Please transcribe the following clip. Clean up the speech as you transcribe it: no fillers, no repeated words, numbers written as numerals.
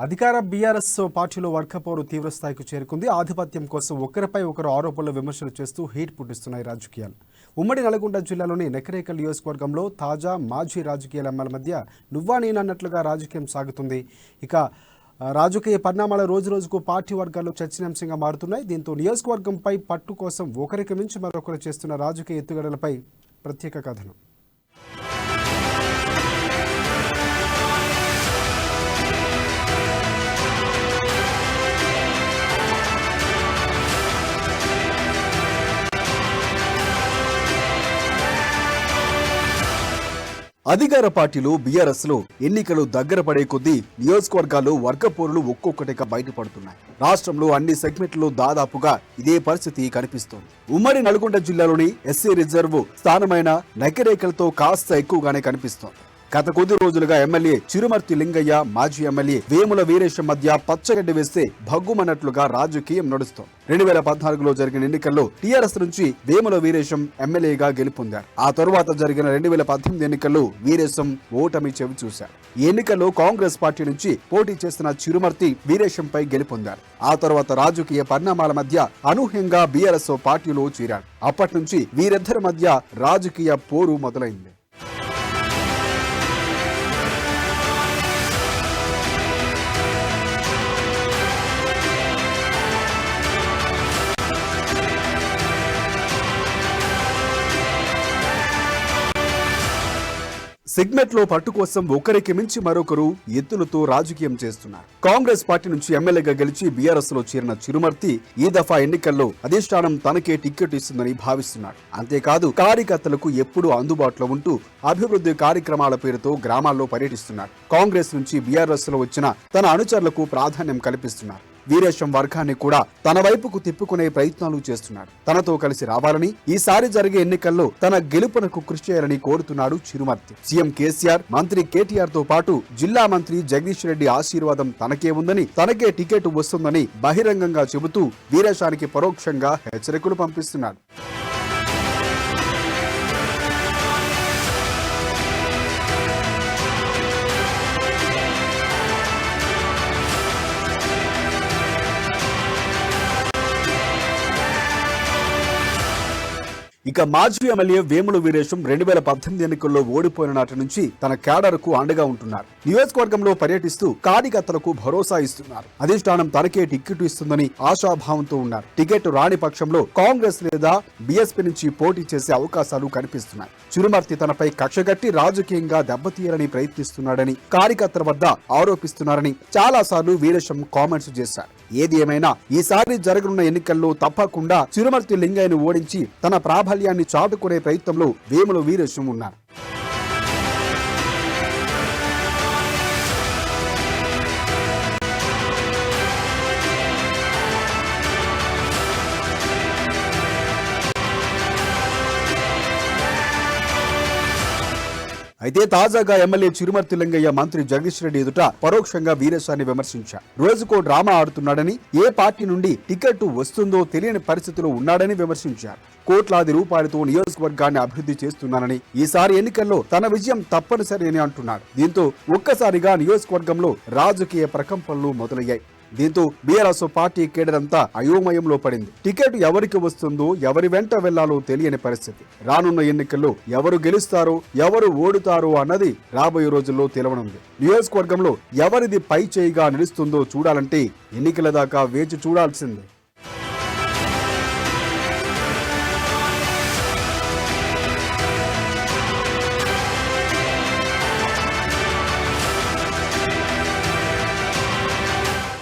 అధికార బీఆర్ఎస్ పార్టీలో వర్గపోరు తీవ్రస్థాయికి చేరుకుంది. ఆధిపత్యం కోసం ఒకరిపై ఒకరు ఆరోపణలు విమర్శలు చేస్తూ హీట్ పుట్టిస్తున్నాయి రాజకీయాలు. ఉమ్మడి నల్గొండ జిల్లాలోని నకిరేకల్ నియోజకవర్గంలో తాజా మాజీ రాజకీయాల మధ్య నువ్వా నేనన్నట్లుగా రాజకీయం సాగుతుంది. ఇక రాజకీయ పరిణామాల రోజురోజుకు పార్టీ వర్గాల్లో చర్చనీయాంశంగా మారుతున్నాయి. దీంతో నియోజకవర్గంపై పట్టు కోసం ఒకరికి మించి మరొకరు చేస్తున్న రాజకీయ ఎత్తుగడలపై ప్రత్యేక కథనం. అధికార పార్టీలు బీఆర్ఎస్ లో ఎన్నికలు దగ్గర పడే కొద్దీ నియోజకవర్గాల్లో వర్గపోరులు ఒక్కొక్కటిగా బయటపడుతున్నాయి. రాష్ట్రంలో అన్ని సెగ్మెంట్లలో దాదాపుగా ఇదే పరిస్థితి కనిపిస్తోంది. ఉమ్మడి నల్గొండ జిల్లాలోని ఎస్సీ రిజర్వ్ స్థానమైన నకిరేకల్తో కాస్త ఎక్కువగానే కనిపిస్తోంది. గత కొద్ది రోజులుగా ఎమ్మెల్యే చిరుమర్తి లింగయ్య, మాజీ ఎమ్మెల్యే వేముల వీరేశం మధ్య పచ్చగడ్డి వేస్తే భగ్గుమన్నట్లుగా రాజకీయం నడుస్తోంది. 2014లో జరిగిన ఎన్నికల్లో టీఆర్ఎస్ నుంచి వేముల వీరేశం ఎమ్మెల్యేగా గెలుపొందారు. ఆ తరువాత జరిగిన 2018 ఎన్నికల్లో వీరేశం ఓటమి చెవి చూశారు. ఈ ఎన్నికల్లో కాంగ్రెస్ పార్టీ నుంచి పోటీ చేస్తున్న చిరుమర్తి వీరేశంపై గెలుపొందారు. ఆ తర్వాత రాజకీయ పరిణామాల మధ్య అనూహ్యంగా బీఆర్ఎస్ పార్టీలో చేరారు. అప్పటి నుంచి వీరిద్దరి మధ్య రాజకీయ పోరు మొదలైంది. సెగ్మెంట్ లో పట్టు కోసం ఒకరికి మించి మరొకరు ఎత్తులతో రాజకీయం చేస్తున్నారు. కాంగ్రెస్ పార్టీ నుంచి ఎమ్మెల్యేగా గెలిచి బీఆర్ఎస్ లో చేరిన చిరుమర్తి ఈ దఫా ఎన్నికల్లో అధిష్టానం తనకే టికెట్ ఇస్తుందని భావిస్తున్నాడు. అంతేకాదు కార్యకర్తలకు ఎప్పుడూ అందుబాటులో ఉంటూ అభివృద్ధి కార్యక్రమాల పేరుతో గ్రామాల్లో పర్యటిస్తున్నాడు. కాంగ్రెస్ నుంచి బీఆర్ఎస్ లో వచ్చిన తన అనుచరులకు ప్రాధాన్యం కల్పిస్తున్నారు. వీరేశం వర్గాన్ని కూడా తన వైపుకు తిప్పుకునే ప్రయత్నాలు చేస్తున్నాడు. తనతో కలిసి రావాలని, ఈసారి జరిగే ఎన్నికల్లో తన గెలుపునకు కృషి చేయాలని కోరుతున్నాడు చిరుమర్తి. సీఎం కేసీఆర్, మంత్రి కేటీఆర్ తో పాటు జిల్లా మంత్రి జగదీష్ రెడ్డి ఆశీర్వాదం తనకే ఉందని, తనకే టికెట్ వస్తుందని బహిరంగంగా చెబుతూ వీరేశానికి పరోక్షంగా హెచ్చరికలు పంపిస్తున్నాడు. ఇక మాజీ ఎమ్మెల్యే వేముల వీరేశం 2018 ఎన్నికల్లో ఓడిపోయిన నాటి నుంచి తన క్యాడర్కు అండగా ఉంటున్నారు. నియోజకవర్గంలో పర్యటిస్తూ కార్యకర్తలకు భరోసా ఇస్తున్నారు. అధిష్టానం తనకే టికెట్ ఇస్తుందని ఆశాభావంతో ఉన్నారు. టికెట్ రాని పక్షంలో కాంగ్రెస్ లేదా బీఎస్పీ నుంచి పోటీ చేసే అవకాశాలు కనిపిస్తున్నాయి. చిరుమర్తి తనపై కక్షగట్టి రాజకీయంగా దెబ్బతీయాలని ప్రయత్నిస్తున్నాడని కార్యకర్తల వద్ద ఆరోపిస్తున్నారని చాలాసార్లు వీరేశం కామెంట్స్ చేశారు. ఏది ఏమైనా ఈసారి జరగనున్న ఎన్నికల్లో తప్పకుండా చిరుమర్తి లింగయ్యను ఓడించి తన ప్రాబల్యాన్ని చాటుకునే ప్రయత్నంలో వేముల వీరేశం ఉన్నారు. అయితే తాజాగా ఎమ్మెల్యే చిరుమర్తి లింగయ్య మంత్రి జగదీష్ రెడ్డి ఎదుట పరోక్షంగా వీరేశాన్ని విమర్శించారు. రోజుకో డ్రామా ఆడుతున్నాడని, ఏ పార్టీ నుండి టికెట్ వస్తుందో తెలియని పరిస్థితిలో ఉన్నాడని విమర్శించారు. కోట్లాది రూపాయలతో నియోజకవర్గాన్ని అభివృద్ధి చేస్తున్నానని, ఈసారి ఎన్నికల్లో తన విజయం తప్పనిసరి అని అంటున్నాడు. దీంతో ఒక్కసారిగా నియోజకవర్గంలో రాజకీయ ప్రకంపనలు మొదలయ్యాయి. దీంతో బీఆర్ఎస్ పార్టీ కేడర్ అంతా అయోమయంలో పడింది. టికెట్ ఎవరికి వస్తుందో, ఎవరి వెంట వెళ్లాలో తెలియని పరిస్థితి. రానున్న ఎన్నికల్లో ఎవరు గెలుస్తారో, ఎవరు ఓడుతారో అన్నది రాబోయే రోజుల్లో తెలవనుంది. నియోజకవర్గంలో ఎవరిది పై చేయిగా నిలుస్తుందో చూడాలంటే ఎన్నికల దాకా వేచి చూడాల్సిందే.